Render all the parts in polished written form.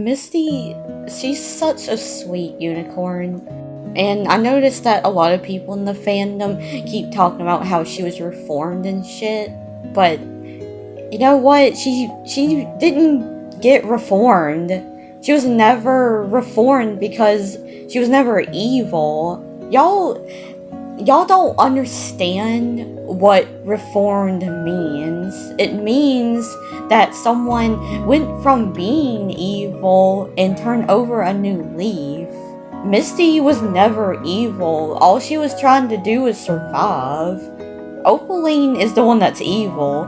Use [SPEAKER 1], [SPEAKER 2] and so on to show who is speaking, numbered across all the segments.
[SPEAKER 1] Misty, she's such a sweet unicorn. And I noticed that a lot of people in the fandom keep talking about how she was reformed and shit. But you know what? She didn't get reformed. She was never reformed because she was never evil. Y'all don't understand what reformed means. It means that someone went from being evil and turned over a new leaf. Misty was never evil. All she was trying to do was survive. Opaline is the one that's evil.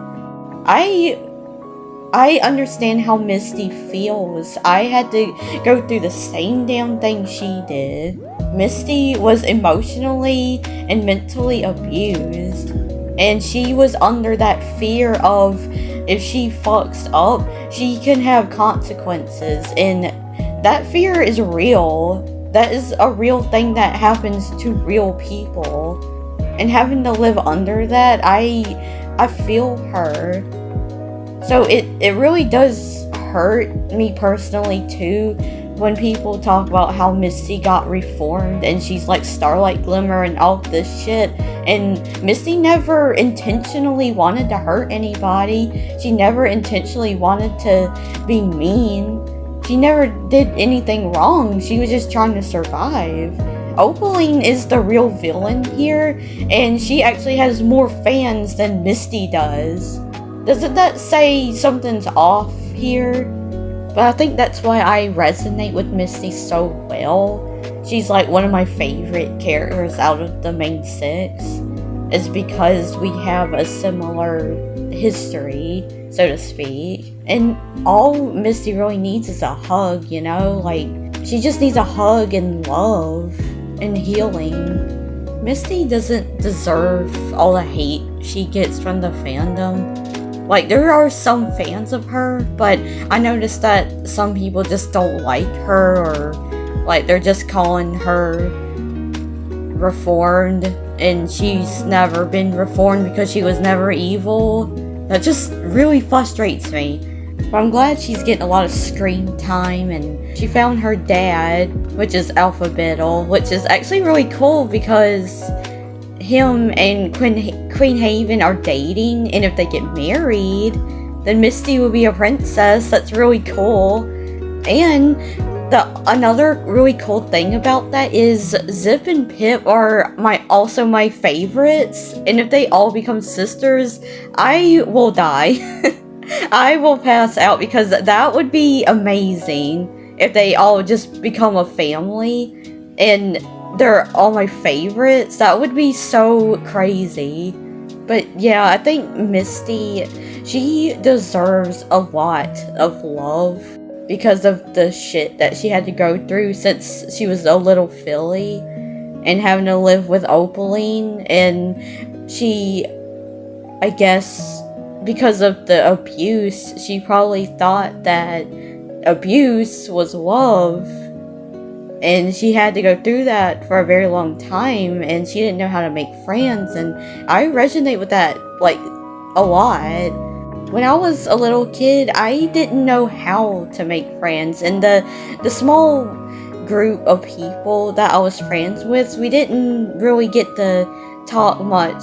[SPEAKER 1] I understand how Misty feels. I had to go through the same damn thing she did. Misty was emotionally and mentally abused, and she was under that fear of if she fucks up, she can have consequences, and that fear is real. That is a real thing that happens to real people, and having to live under that, I feel her. So it really does hurt me personally too when people talk about how Misty got reformed and she's like Starlight Glimmer and all this shit. And Misty never intentionally wanted to hurt anybody. She never intentionally wanted to be mean. She never did anything wrong. She was just trying to survive. Opaline is the real villain here, and she actually has more fans than Misty does. Doesn't that say something's off here? But I think that's why I resonate with Misty so well. She's like one of my favorite characters out of the main six. It's because we have a similar history, so to speak. And all Misty really needs is a hug, you know? Like, she just needs a hug and love and healing. Misty doesn't deserve all the hate she gets from the fandom. Like, there are some fans of her, but I noticed that some people just don't like her, or like they're just calling her reformed, and she's never been reformed because she was never evil. That just really frustrates me. But I'm glad she's getting a lot of screen time, and she found her dad, which is Alphabetal, which is actually really cool because him and Queen Haven are dating, and if they get married, then Misty will be a princess. That's really cool. And another really cool thing about that is Zip and Pip are also my favorites, and if they all become sisters, I will die. I will pass out because that would be amazing if they all just become a family and they're all my favorites. That would be so crazy. But yeah, I think Misty, she deserves a lot of love because of the shit that she had to go through since she was a little filly and having to live with Opaline. And she, I guess, because of the abuse, she probably thought that abuse was love. And she had to go through that for a very long time, and she didn't know how to make friends, and I resonate with that, like, a lot. When I was a little kid, I didn't know how to make friends, and the small group of people that I was friends with, we didn't really get to talk much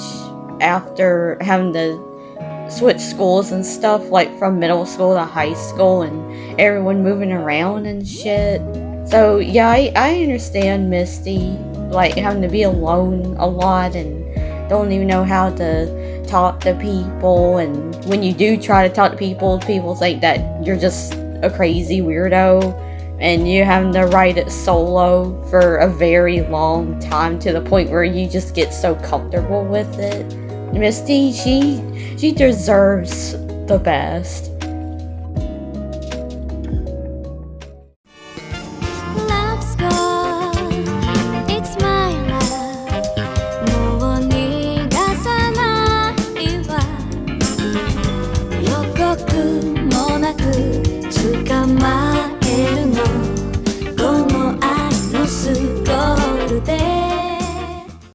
[SPEAKER 1] after having to switch schools and stuff, like from middle school to high school, and everyone moving around and shit. So yeah, I understand Misty, like, having to be alone a lot and don't even know how to talk to people, and when you do try to talk to people, people think that you're just a crazy weirdo, and you're having to write it solo for a very long time to the point where you just get so comfortable with it. Misty, she deserves the best.